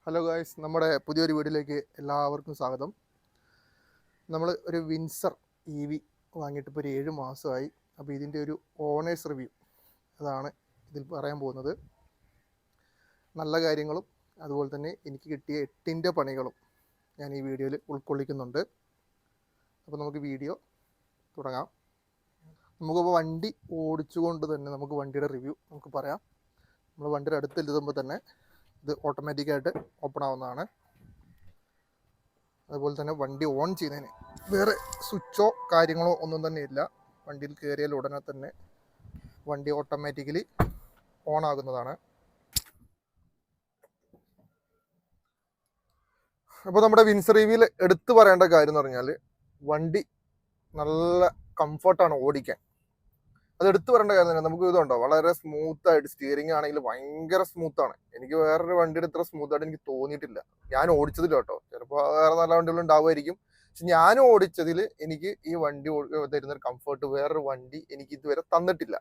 Hello guys, നമ്മുടെ പുതിയൊരു വീഡിയോയിലേക്ക് എല്ലാവർക്കും സ്വാഗതം. നമ്മൾ ഒരു വിൻസർ EV വാങ്ങിയിട്ട് ഇപ്പോൾ ഒരു 7 മാസമായി. അപ്പോൾ ഇതിൻ്റെ ഒരു ഓണേഴ്സ് റിവ്യൂ അതാണ് ഇതിൽ പറയാൻ പോകുന്നത്. നല്ല കാര്യങ്ങളും അതുപോലെ തന്നെ എനിക്ക് കിട്ടിയ 8ൻ്റെ പണികളും ഞാൻ ഈ വീഡിയോയിൽ ഉൾക്കൊള്ളിക്കുന്നുണ്ട്. അപ്പോൾ നമുക്ക് വീഡിയോ തുടങ്ങാം. നമുക്കിപ്പോൾ വണ്ടി ഓടിച്ചുകൊണ്ട് തന്നെ നമുക്ക് വണ്ടിയുടെ റിവ്യൂ നമുക്ക് പറയാം. നമ്മൾ വണ്ടിയുടെ അടുത്തെത്തുമ്പോൾ തന്നെ ഇത് ഓട്ടോമാറ്റിക്കായിട്ട് ഓപ്പൺ ആവുന്നതാണ്. അതുപോലെ തന്നെ വണ്ടി ഓൺ ചെയ്യുന്നതിന് വേറെ സ്വിച്ചോ കാര്യങ്ങളോ ഒന്നും തന്നെ ഇല്ല. വണ്ടിയിൽ കയറിയാൽ ഉടനെ തന്നെ വണ്ടി ഓട്ടോമാറ്റിക്കലി ഓൺ ആകുന്നതാണ്. അപ്പോൾ നമ്മുടെ വിൻസർ EVയിൽ എടുത്തു പറയേണ്ട കാര്യം എന്ന് പറഞ്ഞാൽ വണ്ടി നല്ല കംഫർട്ടാണ് ഓടിക്കാൻ. അത് എടുത്തു പറയേണ്ട കാര്യം തന്നെ. നമുക്ക് ഇതുണ്ടോ, വളരെ സ്മൂത്തായിട്ട് സ്റ്റിയറിംഗ് ആണെങ്കിൽ ഭയങ്കര സ്മൂത്താണ്. എനിക്ക് വേറൊരു വണ്ടിയുടെ ഇത്ര സ്മൂത്തായിട്ട് എനിക്ക് തോന്നിയിട്ടില്ല. ഞാൻ ഓടിച്ചതില്ല കേട്ടോ, ചിലപ്പോൾ വേറെ നല്ല വണ്ടികൾ ഉണ്ടാവുമായിരിക്കും. പക്ഷെ ഞാൻ ഓടിച്ചതിൽ എനിക്ക് ഈ വണ്ടി തരുന്നൊരു കംഫർട്ട് വേറൊരു വണ്ടി എനിക്ക് ഇതുവരെ തന്നിട്ടില്ല.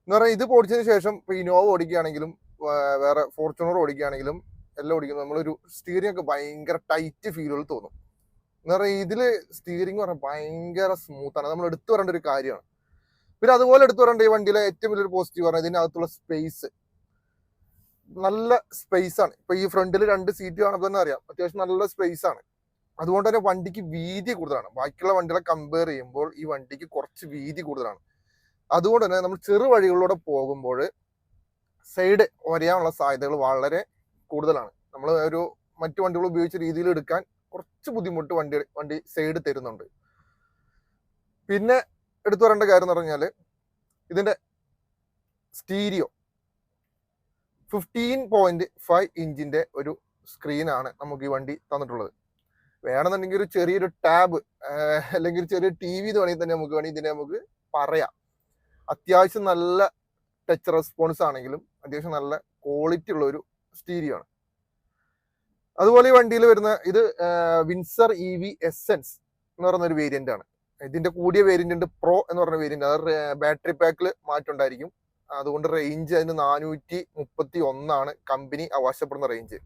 എന്ന് പറഞ്ഞാൽ ഇത് ഓടിച്ചതിന് ശേഷം ഇപ്പോൾ ഇനോവ ഓടിക്കുകയാണെങ്കിലും വേറെ ഫോർച്യൂണർ ഓടിക്കുകയാണെങ്കിലും എല്ലാം ഓടിക്കുന്നത് നമ്മളൊരു സ്റ്റിയറിംഗ് ഒക്കെ ഭയങ്കര ടൈറ്റ് ഫീലുകൾ തോന്നും. എന്ന് പറഞ്ഞാൽ ഇതിൽ സ്റ്റിയറിംഗ് പറഞ്ഞാൽ ഭയങ്കര സ്മൂത്താണ്. നമ്മൾ എടുത്തു പറയേണ്ട ഒരു കാര്യമാണ്. പിന്നെ അതുപോലെ എടുത്തു പറയേണ്ട ഈ വണ്ടിയിലെ ഏറ്റവും വലിയൊരു പോസിറ്റീവ് പറഞ്ഞാൽ ഇതിനകത്തുള്ള സ്പേസ്. നല്ല സ്പേസ് ആണ്. ഇപ്പൊ ഈ ഫ്രണ്ടിൽ 2 സീറ്റ് കാണുമ്പോൾ തന്നെ അറിയാം, അത്യാവശ്യം നല്ല സ്പേസ് ആണ്. അതുകൊണ്ട് തന്നെ വണ്ടിക്ക് വീതി കൂടുതലാണ്. ബാക്കിയുള്ള വണ്ടികളെ കമ്പയർ ചെയ്യുമ്പോൾ ഈ വണ്ടിക്ക് കുറച്ച് വീതി കൂടുതലാണ്. അതുകൊണ്ട് തന്നെ നമ്മൾ ചെറു വഴികളിലൂടെ പോകുമ്പോൾ സൈഡ് ഒരയാനുള്ള സാധ്യതകൾ വളരെ കൂടുതലാണ്. നമ്മൾ ഒരു മറ്റു വണ്ടികൾ ഉപയോഗിച്ച രീതിയിൽ എടുക്കാൻ കുറച്ച് ബുദ്ധിമുട്ട് വണ്ടി സൈഡ് തരുന്നുണ്ട്. പിന്നെ എടുത്തു പറയേണ്ട കാര്യം എന്ന് പറഞ്ഞാൽ ഇതിന്റെ സ്റ്റീരിയോ 15.5 ഇഞ്ചിന്റെ ഒരു സ്ക്രീനാണ് നമുക്ക് ഈ വണ്ടി തന്നിട്ടുള്ളത്. വേണമെന്നുണ്ടെങ്കിൽ ഒരു ചെറിയൊരു ടാബ് അല്ലെങ്കിൽ ഒരു ചെറിയ TV വേണമെങ്കിൽ തന്നെ വേണമെങ്കിൽ ഇതിനെ നമുക്ക് പറയാം. അത്യാവശ്യം നല്ല ടച്ച് റെസ്പോൺസ് ആണെങ്കിലും അത്യാവശ്യം നല്ല ക്വാളിറ്റി ഉള്ള ഒരു സ്റ്റീരിയോ ആണ്. അതുപോലെ ഈ വണ്ടിയിൽ വരുന്ന ഇത് വിൻസർ EV എസെൻസ് എന്ന് പറയുന്ന ഒരു വേരിയന്റ് ആണ്. ഇതിന്റെ കൂടിയ വേരിയന്റ് ഉണ്ട്, പ്രോ എന്ന് പറഞ്ഞ വേരിയന്റ്. അത് ബാറ്ററി പാക്കിൽ മാറ്റം ഉണ്ടായിരിക്കും. അതുകൊണ്ട് റേഞ്ച് അതിന് 431 കമ്പനി അവകാശപ്പെടുന്ന റേഞ്ച്.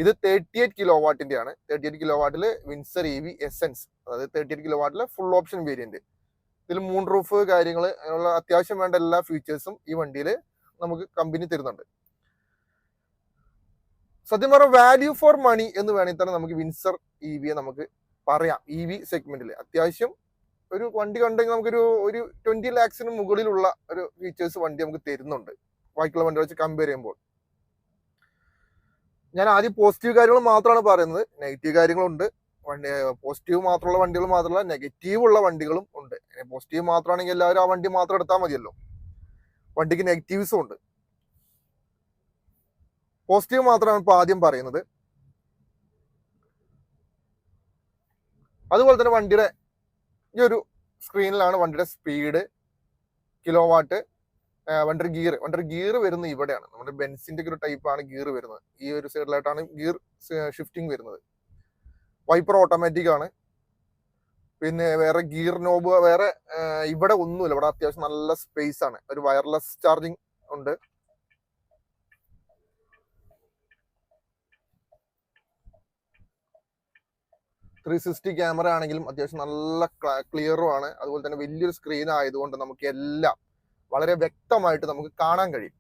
ഇത് 38 കിലോവാട്ടിന്റെ ആണ്. 38 കിലോവാട്ടില് വിൻസർ EV എസെൻസ്, അതായത് 38 കിലോവാട്ടിലെ ഫുൾ ഓപ്ഷൻ വേരിയന്റ്. ഇതിൽ 3 റൂഫ് കാര്യങ്ങൾ അങ്ങനെയുള്ള അത്യാവശ്യം വേണ്ട എല്ലാ ഫീച്ചേഴ്സും ഈ വണ്ടിയിൽ നമുക്ക് കമ്പനി തരുന്നുണ്ട്. സത്യം പറഞ്ഞാൽ വാല്യൂ ഫോർ മണി എന്ന് വേണമെങ്കിൽ തന്നെ നമുക്ക് വിൻസർ EVയെ നമുക്ക് പറയാം. EV സെഗ്മെന്റിൽ അത്യാവശ്യം ഒരു വണ്ടി കണ്ടെങ്കിൽ നമുക്കൊരു 20 lakhsന് മുകളിലുള്ള ഒരു ഫീച്ചേഴ്സ് വണ്ടി നമുക്ക് തരുന്നുണ്ട് ബാക്കിയുള്ള വണ്ടി വെച്ച് കമ്പയർ ചെയ്യുമ്പോൾ. ഞാൻ ആദ്യം പോസിറ്റീവ് കാര്യങ്ങൾ മാത്രമാണ് പറയുന്നത്. നെഗറ്റീവ് കാര്യങ്ങളുണ്ട്. വണ്ടി പോസിറ്റീവ് മാത്രമുള്ള വണ്ടികൾ മാത്രമല്ല, നെഗറ്റീവ് ഉള്ള വണ്ടികളും ഉണ്ട്. പോസിറ്റീവ് മാത്രമാണെങ്കിൽ എല്ലാവരും ആ വണ്ടി മാത്രം എടുത്താൽ മതിയല്ലോ. വണ്ടിക്ക് നെഗറ്റീവ്സും ഉണ്ട്. പോസിറ്റീവ് മാത്രമാണ് ഇപ്പോൾ ആദ്യം പറയുന്നത്. അതുപോലെ തന്നെ വണ്ടിയുടെ ഈ ഒരു സ്ക്രീനിലാണ് വണ്ടിയുടെ സ്പീഡ്, കിലോവാട്ട്, വണ്ടിയുടെ ഗിയർ വരുന്നത് ഇവിടെയാണ്. നമ്മുടെ ബെൻസിന്റെ ഒരു ടൈപ്പാണ് ഗിയർ വരുന്നത്. ഈ ഒരു സൈഡിലായിട്ടാണ് ഗിയർ ഷിഫ്റ്റിംഗ് വരുന്നത്. വൈപ്പർ ഓട്ടോമാറ്റിക് ആണ്. പിന്നെ വേറെ ഗിയർ നോബ് വേറെ ഇവിടെ ഒന്നുമില്ല. ഇവിടെ അത്യാവശ്യം നല്ല സ്പേസ് ആണ്. ഒരു വയർലെസ് ചാർജിങ് ഉണ്ട്. .360 ക്യാമറ ആണെങ്കിലും അത്യാവശ്യം നല്ല ക്ലിയറും ആണ്. അതുപോലെ തന്നെ വലിയൊരു സ്ക്രീൻ ആയതുകൊണ്ട് നമുക്ക് എല്ലാം വളരെ വ്യക്തമായിട്ട് നമുക്ക് കാണാൻ കഴിയും.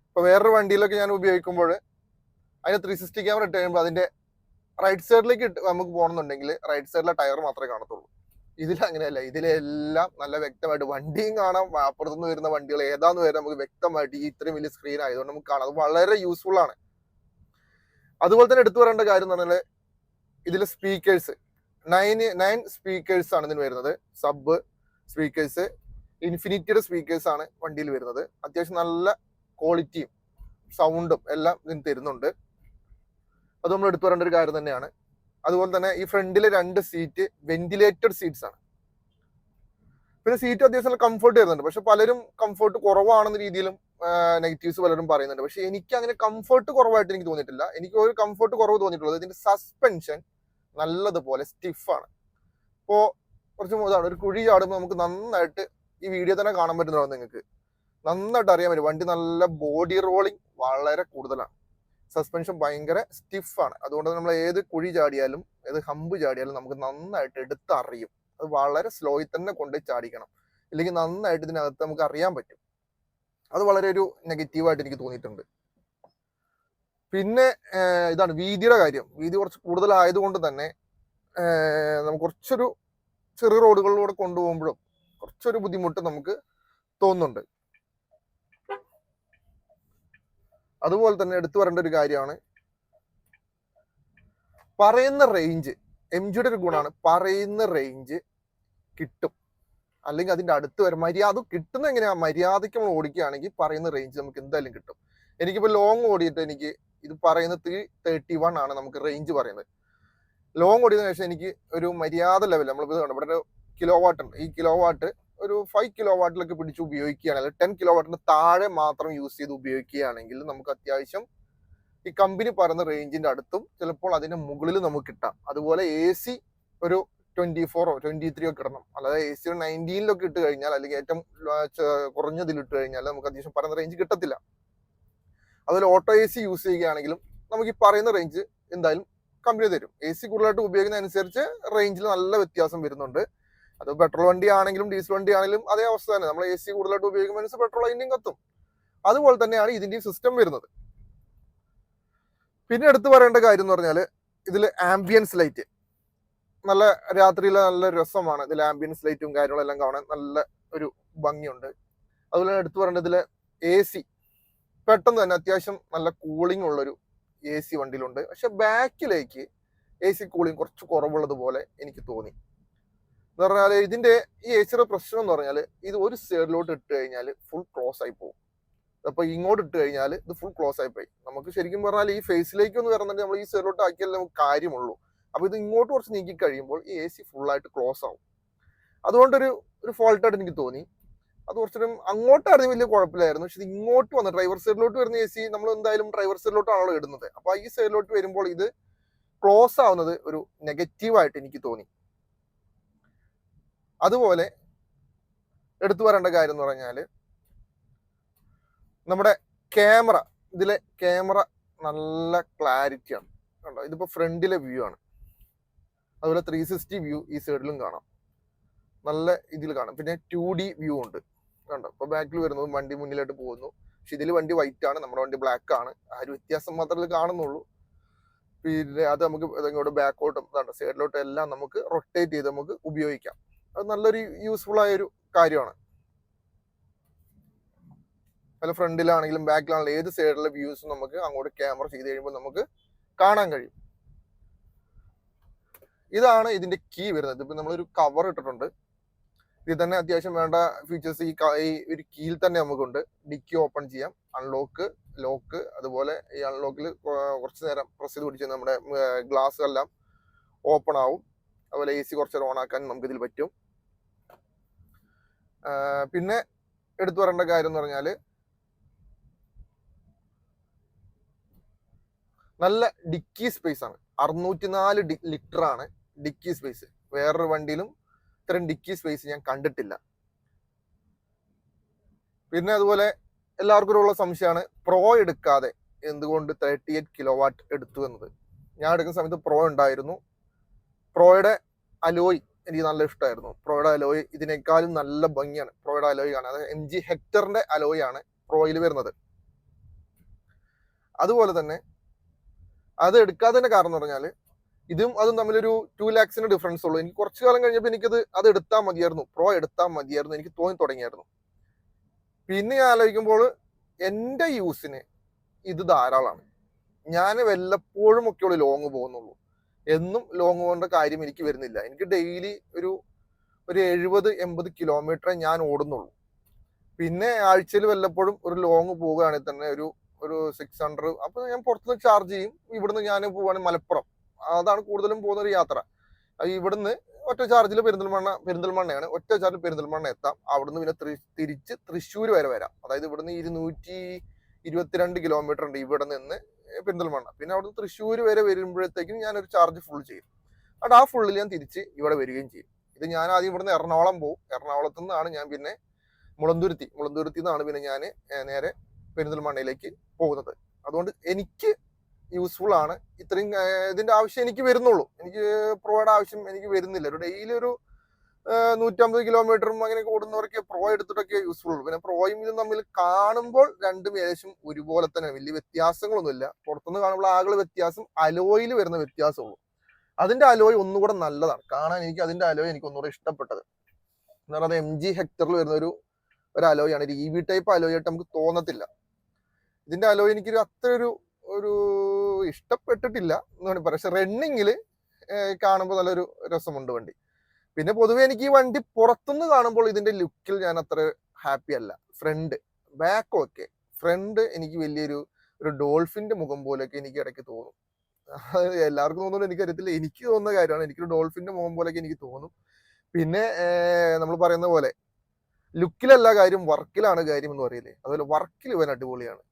ഇപ്പൊ വേറൊരു വണ്ടിയിലൊക്കെ ഞാൻ ഉപയോഗിക്കുമ്പോൾ അതിന് 360 ക്യാമറ ഇട്ട് കഴിയുമ്പോൾ അതിന്റെ റൈറ്റ് സൈഡിലേക്ക് നമുക്ക് പോകണമെന്നുണ്ടെങ്കിൽ റൈറ്റ് സൈഡിലെ ടയർ മാത്രമേ കാണത്തുള്ളൂ. ഇതിൽ അങ്ങനെയല്ല. ഇതിലെല്ലാം നല്ല വ്യക്തമായിട്ട് വണ്ടിയും കാണാം. അപ്പുറത്തുനിന്ന് വരുന്ന വണ്ടികൾ ഏതാന്ന് വരെ നമുക്ക് വ്യക്തമായിട്ട് ഈ ഇത്രയും വലിയ സ്ക്രീൻ ആയതുകൊണ്ട് നമുക്ക് കാണാം. അത് വളരെ യൂസ്ഫുൾ ആണ്. അതുപോലെ തന്നെ എടുത്തു പറയേണ്ട കാര്യം എന്ന് പറഞ്ഞാൽ ഇതിലെ സ്പീക്കേഴ്സ് 9 സ്പീക്കേഴ്സ് ആണ് ഇതിന് വരുന്നത്. സബ് സ്പീക്കേഴ്സ്, ഇൻഫിനിറ്റിയുടെ സ്പീക്കേഴ്സ് ആണ് വണ്ടിയിൽ വരുന്നത്. അത്യാവശ്യം നല്ല ക്വാളിറ്റിയും സൗണ്ടും എല്ലാം ഇതിന് തരുന്നുണ്ട്. അത് നമ്മൾ എടുത്തു പറയേണ്ട ഒരു കാര്യം തന്നെയാണ്. അതുപോലെ തന്നെ ഈ ഫ്രണ്ടിലെ 2 സീറ്റ് വെന്റിലേറ്റഡ് സീറ്റ്സ് ആണ്. പിന്നെ സീറ്റ് അത്യാവശ്യം നല്ല കംഫർട്ട് വരുന്നുണ്ട്. പക്ഷെ പലരും കംഫർട്ട് കുറവാണെന്ന രീതിയിലും നെഗറ്റീവ്സ് പലരും പറയുന്നുണ്ട്. പക്ഷെ എനിക്ക് അങ്ങനെ കംഫർട്ട് കുറവായിട്ട് എനിക്ക് തോന്നിയിട്ടില്ല. എനിക്ക് ഒരു കംഫർട്ട് കുറവ് തോന്നിയിട്ടുള്ളത് ഇതിന്റെ സസ്പെൻഷൻ നല്ലതുപോലെ സ്റ്റിഫാണ്. ഇപ്പോൾ കുറച്ച് ഇതാണ്, ഒരു കുഴി ചാടുമ്പോൾ നമുക്ക് നന്നായിട്ട് ഈ വീഡിയോ തന്നെ കാണാൻ പറ്റുന്നുണ്ടോ നിങ്ങൾക്ക്? നന്നായിട്ട് അറിയാൻ പറ്റും. വണ്ടി നല്ല ബോഡി റോളിങ് വളരെ കൂടുതലാണ്. സസ്പെൻഷൻ ഭയങ്കര സ്റ്റിഫാണ്. അതുകൊണ്ട് നമ്മൾ ഏത് കുഴി ചാടിയാലും ഏത് ഹമ്പ് ചാടിയാലും നമുക്ക് നന്നായിട്ട് എടുത്തറിയും. അത് വളരെ സ്ലോയിൽ തന്നെ കൊണ്ട് ചാടിക്കണം, ഇല്ലെങ്കിൽ നന്നായിട്ട് ഇതിനകത്ത് നമുക്ക് അറിയാൻ പറ്റും. അത് വളരെ ഒരു നെഗറ്റീവായിട്ട് എനിക്ക് തോന്നിയിട്ടുണ്ട്. പിന്നെ ഇതാണ് വീതിയുടെ കാര്യം. വീതി കുറച്ച് കൂടുതലായതുകൊണ്ട് തന്നെ നമുക്ക് കുറച്ചൊരു ചെറിയ റോഡുകളിലൂടെ കൊണ്ടുപോകുമ്പോഴും കുറച്ചൊരു ബുദ്ധിമുട്ട് നമുക്ക് തോന്നുന്നുണ്ട്. അതുപോലെ തന്നെ എടുത്തു പറയേണ്ട ഒരു കാര്യമാണ് പറയുന്ന റേഞ്ച്. എം ജിയുടെ ഒരു ഗുണമാണ് പറയുന്ന റേഞ്ച് കിട്ടും, അല്ലെങ്കിൽ അതിന്റെ അടുത്ത് വരെ മര്യാദ കിട്ടുന്ന എങ്ങനെയാ, മര്യാദയ്ക്ക് നമ്മൾ ഓടിക്കുകയാണെങ്കിൽ പറയുന്ന റേഞ്ച് നമുക്ക് എന്തായാലും കിട്ടും. എനിക്കിപ്പോൾ ലോങ് ഓടിയിട്ട് എനിക്ക് ഇത് പറയുന്നത് 331 ആണ് നമുക്ക് റേഞ്ച് പറയുന്നത്. ലോങ് ഓടിയതിനു ശേഷം എനിക്ക് ഒരു മര്യാദ ലെവൽ നമ്മളിപ്പോൾ ഇവിടെ ഒരു കിലോ വാട്ട് ഉണ്ട്. ഈ കിലോ വാട്ട് ഒരു 5 കിലോ വാട്ടിലൊക്കെ പിടിച്ച് ഉപയോഗിക്കുകയാണെങ്കിൽ 10 കിലോ വാട്ടിന് താഴെ മാത്രം യൂസ് ചെയ്ത് ഉപയോഗിക്കുകയാണെങ്കിൽ നമുക്ക് അത്യാവശ്യം ഈ കമ്പനി പറയുന്ന റേഞ്ചിന്റെ അടുത്തും ചിലപ്പോൾ അതിന്റെ മുകളിൽ നമുക്ക് കിട്ടാം. അതുപോലെ AC ഒരു 24 23 ഒക്കെ ഇടണം. അല്ലാതെ AC 19 ഇട്ട് കഴിഞ്ഞാൽ, അല്ലെങ്കിൽ ഏറ്റവും കുറഞ്ഞതിൽ ഇട്ട് കഴിഞ്ഞാൽ നമുക്ക് അത്യാവശ്യം പറയുന്ന റേഞ്ച് കിട്ടത്തില്ല. അതുപോലെ ഓട്ടോ AC യൂസ് ചെയ്യുകയാണെങ്കിലും നമുക്ക് ഈ പറയുന്ന റേഞ്ച് എന്തായാലും കമ്പനി തരും. AC കൂടുതലായിട്ട് ഉപയോഗിക്കുന്ന അനുസരിച്ച് റേഞ്ചിൽ നല്ല വ്യത്യാസം വരുന്നുണ്ട്. അത് പെട്രോൾ വണ്ടി ആണെങ്കിലും ഡീസൽ വണ്ടി ആണെങ്കിലും അതേ അവസ്ഥ തന്നെ. നമ്മൾ AC കൂടുതലായിട്ട് ഉപയോഗിക്കുമ്പോൾ അനുസരിച്ച് പെട്രോൾ അതിൻ്റെയും കത്തും. അതുപോലെ തന്നെയാണ് ഇതിന്റെയും സിസ്റ്റം വരുന്നത്. പിന്നെ എടുത്തു പറയേണ്ട കാര്യം എന്ന് പറഞ്ഞാൽ ഇതിൽ ആംബിയൻസ് ലൈറ്റ് നല്ല രാത്രിയിലെ നല്ല രസമാണ്. ഇതിൽ ആംബിയൻസ് ലൈറ്റും കാര്യങ്ങളെല്ലാം കാണാൻ നല്ല ഒരു ഭംഗിയുണ്ട്. അതുപോലെ എടുത്തു പറയേണ്ടത് ഇതിൽ AC പെട്ടെന്ന് തന്നെ അത്യാവശ്യം നല്ല കൂളിംഗ് ഉള്ളൊരു AC വണ്ടിയിലുണ്ട്. പക്ഷെ ബാക്കിലേക്ക് AC കൂളിംഗ് കുറച്ച് കുറവുള്ളത് പോലെ എനിക്ക് തോന്നി. എന്ന് പറഞ്ഞാൽ ഇതിന്റെ ഈ AC പ്രശ്നം എന്ന് പറഞ്ഞാൽ ഇത് ഒരു സൈഡിലോട്ട് ഇട്ട് കഴിഞ്ഞാൽ ഫുൾ ക്ലോസ് ആയി പോകും. അപ്പൊ ഇങ്ങോട്ട് ഇട്ട് കഴിഞ്ഞാൽ ഇത് ഫുൾ ക്ലോസ് ആയി പോയി. നമുക്ക് ശരിക്കും പറഞ്ഞാൽ ഈ ഫേസിലേക്ക് ഒന്ന് വരുന്നുണ്ടെങ്കിൽ നമ്മൾ ഈ സൈഡിലോട്ട് ആക്കിയാലേ നമുക്ക് കാര്യമുള്ളൂ. അപ്പൊ ഇത് ഇങ്ങോട്ട് കുറച്ച് നീക്കി കഴിയുമ്പോൾ ഈ AC ഫുള്ളായിട്ട് ക്ലോസ് ആവും. അതുകൊണ്ടൊരു ഫോൾട്ടായിട്ട് എനിക്ക് തോന്നി. അത് കുറച്ചൊരു അങ്ങോട്ടായിരുന്നു വലിയ കുഴപ്പമില്ലായിരുന്നു. പക്ഷെ ഇത് ഇങ്ങോട്ട് വന്ന് ഡ്രൈവർ സൈഡിലോട്ട് വരുന്ന AC നമ്മൾ എന്തായാലും ഡ്രൈവർ സൈഡിലോട്ടാണല്ലോ ഇടുന്നത്. അപ്പൊ ഈ സൈഡിലോട്ട് വരുമ്പോൾ ഇത് ക്ലോസ് ആവുന്നത് ഒരു നെഗറ്റീവായിട്ട് എനിക്ക് തോന്നി. അതുപോലെ എടുത്തു പറയേണ്ട കാര്യം എന്ന് പറഞ്ഞാല് നമ്മുടെ ക്യാമറ, ഇതിലെ ക്യാമറ നല്ല ക്ലാരിറ്റിയാണ്. കണ്ടോ, ഇതിപ്പോ ഫ്രണ്ടിലെ വ്യൂ ആണ്. അതുപോലെ 360 വ്യൂ ഈ സൈഡിലും കാണാം, നല്ല ഇതിൽ കാണാം. പിന്നെ 2D വ്യൂ ഉണ്ട്. കണ്ടോ, ഇപ്പൊ ബാക്കിൽ വരുന്നത് വണ്ടി മുന്നിലായിട്ട് പോകുന്നു. പക്ഷെ ഇതിൽ വണ്ടി വൈറ്റ് ആണ്, നമ്മുടെ വണ്ടി ബ്ലാക്ക് ആണ്. ആ ഒരു വ്യത്യാസം മാത്രമേ കാണുന്നുള്ളൂ. പിന്നെ അത് നമുക്ക് ഇങ്ങോട്ട് ബാക്കോട്ടും സൈഡിലോട്ടും എല്ലാം നമുക്ക് റൊട്ടേറ്റ് ചെയ്ത് നമുക്ക് ഉപയോഗിക്കാം. അത് നല്ലൊരു യൂസ്ഫുൾ ആയ ഒരു കാര്യമാണ്. അല്ല ഫ്രണ്ടിലാണെങ്കിലും ബാക്കിലാണെങ്കിലും ഏത് സൈഡിലെ വ്യൂസും നമുക്ക് അങ്ങോട്ട് ക്യാമറ ചെയ്ത് കഴിയുമ്പോൾ നമുക്ക് കാണാൻ കഴിയും. ഇതാണ് ഇതിന്റെ കീ വരുന്നത്. ഇപ്പൊ നമ്മളൊരു കവർ ഇട്ടിട്ടുണ്ട്. ഇതിൽ തന്നെ അത്യാവശ്യം വേണ്ട ഫീച്ചേഴ്സ് ഈ ഒരു കീയിൽ തന്നെ നമുക്കുണ്ട്. ഡിക്കി ഓപ്പൺ ചെയ്യാം, അൺലോക്ക്, ലോക്ക്. അതുപോലെ ഈ അൺലോക്കിൽ കുറച്ച് നേരം പ്രസ് ചെയ്ത് പിടിച്ച് നമ്മുടെ ഗ്ലാസ് എല്ലാം ഓപ്പൺ ആവും. അതുപോലെ AC കുറച്ച് നേരം ഓൺ ആക്കാൻ നമുക്ക് ഇതിൽ പറ്റും. പിന്നെ എടുത്തു പറയേണ്ട കാര്യം എന്ന് പറഞ്ഞാല് നല്ല ഡിക്കി സ്പേസ് ആണ്. 604 ലിറ്റർ ആണ് ഡിക്കി സ്പേസ്. വേറൊരു വണ്ടിയിലും ഇത്രയും ഡിക്കി സ്പേസ് ഞാൻ കണ്ടിട്ടില്ല. പിന്നെ അതുപോലെ എല്ലാവർക്കും ഉള്ള സംശയമാണ് പ്രോ എടുക്കാതെ എന്തുകൊണ്ട് 38 കിലോ വാട്ട് എടുത്തു എന്നത്. ഞാൻ എടുക്കുന്ന സമയത്ത് പ്രോ ഉണ്ടായിരുന്നു. പ്രോയുടെ അലോയ് എനിക്ക് നല്ല ഇഷ്ടമായിരുന്നു. പ്രോയുടെ അലോയ് ഇതിനേക്കാളും നല്ല ഭംഗിയാണ് പ്രോയുടെ അലോയ് കാണാൻ. അതായത് MG ഹെക്ടറിന്റെ അലോയ് ആണ് പ്രോയിൽ വരുന്നത്. അതുപോലെ തന്നെ അത് എടുക്കാത്തതിന്റെ കാരണം എന്ന് പറഞ്ഞാൽ ഇതും അതും തമ്മിലൊരു 2 lakhs ഡിഫറൻസ് ഉള്ളൂ. എനിക്ക് കുറച്ചു കാലം കഴിഞ്ഞപ്പോൾ അത് എടുത്താൽ മതിയായിരുന്നു, പ്രോ എടുത്താൽ മതിയായിരുന്നു എനിക്ക് തോന്നി തുടങ്ങിയായിരുന്നു. പിന്നെ ഞാൻ ആലോചിക്കുമ്പോൾ എൻ്റെ യൂസിന് ഇത് ധാരാളമാണ്. ഞാൻ വല്ലപ്പോഴും ഒക്കെയുള്ളൂ ലോങ് പോകുന്നുള്ളൂ. എന്നും ലോങ് പോകേണ്ട കാര്യം എനിക്ക് വരുന്നില്ല. എനിക്ക് ഡെയിലി ഒരു 70-80 കിലോമീറ്ററേ ഞാൻ ഓടുന്നുള്ളൂ. പിന്നെ ആഴ്ചയിൽ വല്ലപ്പോഴും ഒരു ലോങ് പോവുകയാണെങ്കിൽ തന്നെ ഒരു 600. അപ്പൊ ഞാൻ പുറത്തുനിന്ന് ചാർജ് ചെയ്യും. ഇവിടുന്ന് ഞാൻ പോവുകയാണെങ്കിൽ മലപ്പുറം, അതാണ് കൂടുതലും പോകുന്ന ഒരു യാത്ര. ഇവിടുന്ന് ഒറ്റ ചാർജിൽ പെരിന്തൽമണ്ണയാണ്. ഒറ്റ ചാർജിൽ പെരിന്തൽമണ്ണ എത്താം. അവിടുന്ന് പിന്നെ തിരിച്ച് തൃശ്ശൂർ വരെ വരാം. അതായത് ഇവിടുന്ന് 222 കിലോമീറ്റർ ഉണ്ട് ഇവിടെ നിന്ന് പെരിന്തൽമണ്ണ. പിന്നെ അവിടുന്ന് തൃശ്ശൂർ വരെ വരുമ്പോഴത്തേക്കും ഞാനൊരു ചാർജ് ഫുൾ ചെയ്യും. എന്നിട്ട് ആ ഫുള്ളിൽ ഞാൻ തിരിച്ച് ഇവിടെ വരികയും ചെയ്യും. ഇത് ഞാൻ ആദ്യം ഇവിടുന്ന് എറണാകുളം പോകും. എറണാകുളത്തു നിന്നാണ് ഞാൻ പിന്നെ മുളന്തുരുത്തി നിന്നാണ് പിന്നെ ഞാൻ നേരെ പെരിന്തൽമണ്ണയിലേക്ക് പോകുന്നത്. അതുകൊണ്ട് എനിക്ക് യൂസ്ഫുൾ ആണ്. ഇത്രയും ഇതിന്റെ ആവശ്യം എനിക്ക് വരുന്നുള്ളൂ. എനിക്ക് പ്രോയുടെ ആവശ്യം എനിക്ക് വരുന്നില്ല. ഒരു ഡെയിലി ഒരു 150 കിലോമീറ്ററും അങ്ങനെ കൂടുന്നവർക്ക് പ്രോ എടുത്തിട്ടൊക്കെ യൂസ്ഫുൾ ഉള്ളൂ. പിന്നെ പ്രോയും ഇതും തമ്മിൽ കാണുമ്പോൾ രണ്ടും ഏകദേശം ഒരുപോലെ തന്നെ, വലിയ വ്യത്യാസങ്ങളൊന്നുമില്ല. പുറത്തുനിന്ന് കാണുമ്പോൾ ആകെ വ്യത്യാസം അലോയിൽ വരുന്ന വ്യത്യാസമുള്ളൂ. അതിന്റെ അലോയ് ഒന്നുകൂടെ നല്ലതാണ് കാണാൻ. എനിക്ക് അതിന്റെ അലോയ് എനിക്ക് ഒന്നുകൂടെ ഇഷ്ടപ്പെട്ടത് എന്ന് പറയുന്നത് MG ഹെക്ടറിൽ വരുന്ന ഒരു അലോയ് ആണ്. ഒരു EV ടൈപ്പ് അലോയ് ആയിട്ട് നമുക്ക് തോന്നത്തില്ല. ഇതിന്റെ അലോയ് എനിക്കൊരു അത്ര ഒരു ഇഷ്ടപ്പെട്ടിട്ടില്ല എന്ന് വേണമെങ്കിൽ പറയാം. പക്ഷെ റണ്ണിങ്ങിൽ കാണുമ്പോൾ നല്ലൊരു രസമുണ്ട് വണ്ടി. പിന്നെ പൊതുവെ എനിക്ക് ഈ വണ്ടി പുറത്തുനിന്ന് കാണുമ്പോൾ ഇതിന്റെ ലുക്കിൽ ഞാൻ അത്ര ഹാപ്പി അല്ല. ഫ്രണ്ട് ബാക്ക് ഓക്കെ, ഫ്രണ്ട് എനിക്ക് വലിയൊരു ഡോൾഫിന്റെ മുഖം പോലെയൊക്കെ എനിക്ക് ഇടയ്ക്ക് തോന്നും. എല്ലാവർക്കും തോന്നുന്നു എനിക്കറിയത്തില്ല, എനിക്ക് തോന്നുന്ന കാര്യമാണ്. എനിക്കൊരു ഡോൾഫിന്റെ മുഖം പോലെയൊക്കെ എനിക്ക് തോന്നും. പിന്നെ നമ്മൾ പറയുന്ന പോലെ ലുക്കിലല്ല കാര്യം, വർക്കിലാണ് കാര്യം എന്ന് പറയില്ലേ, അതുപോലെ വർക്കിൽ ഇവൻ അടിപൊളിയാണ്.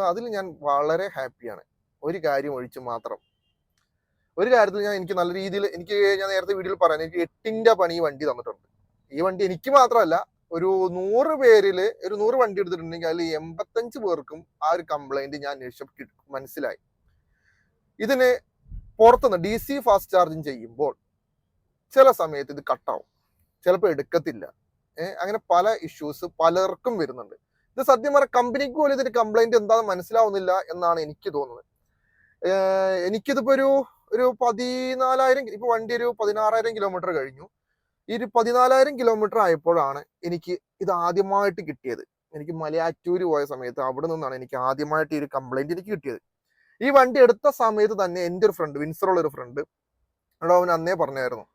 അതിൽ ഞാൻ വളരെ ഹാപ്പിയാണ്. ഒരു കാര്യം ഒഴിച്ച് മാത്രം, ഒരു കാര്യത്തിൽ എനിക്ക് നല്ല രീതിയിൽ, ഞാൻ നേരത്തെ വീഡിയോയിൽ പറയാൻ, എനിക്ക് 8ന്റെ പണി ഈ വണ്ടി തന്നിട്ടുണ്ട്. ഈ വണ്ടി എനിക്ക് മാത്രമല്ല, ഒരു 100 പേരിൽ ഒരു 100 വണ്ടി എടുത്തിട്ടുണ്ടെങ്കിൽ അതിൽ 85 പേർക്കും ആ ഒരു കംപ്ലൈന്റ് ഞാൻ അന്വേഷിച്ചപ്പോൾ മനസ്സിലായി. ഇതിന് പുറത്തുനിന്ന് DC ഫാസ്റ്റ് ചാർജിങ് ചെയ്യുമ്പോൾ ചില സമയത്ത് ഇത് കട്ടാവും, ചിലപ്പോൾ എടുക്കത്തില്ല. അങ്ങനെ പല ഇഷ്യൂസ് പലർക്കും വരുന്നുണ്ട്. ഇത് സത്യം പറഞ്ഞാൽ കമ്പനിക്ക് പോലും ഇതിന്റെ കംപ്ലൈന്റ് എന്താണെന്ന് മനസ്സിലാവുന്നില്ല എന്നാണ് എനിക്ക് തോന്നുന്നത്. എനിക്കിതിപ്പോ ഒരു 14,000, ഇപ്പൊ വണ്ടി ഒരു 16,000 കിലോമീറ്റർ കഴിഞ്ഞു. ഈ ഒരു 14,000 കിലോമീറ്റർ ആയപ്പോഴാണ് എനിക്ക് ഇത് ആദ്യമായിട്ട് കിട്ടിയത്. എനിക്ക് മലയാറ്റൂര് പോയ സമയത്ത് അവിടെ നിന്നാണ് എനിക്ക് ആദ്യമായിട്ട് ഈ ഒരു കംപ്ലൈന്റ് എനിക്ക് കിട്ടിയത്. ഈ വണ്ടി എടുത്ത സമയത്ത് തന്നെ എൻ്റെ ഒരു ഫ്രണ്ട്, വിൻസറുള്ള ഒരു ഫ്രണ്ട്, അവൻ അന്നേ പറഞ്ഞായിരുന്നു.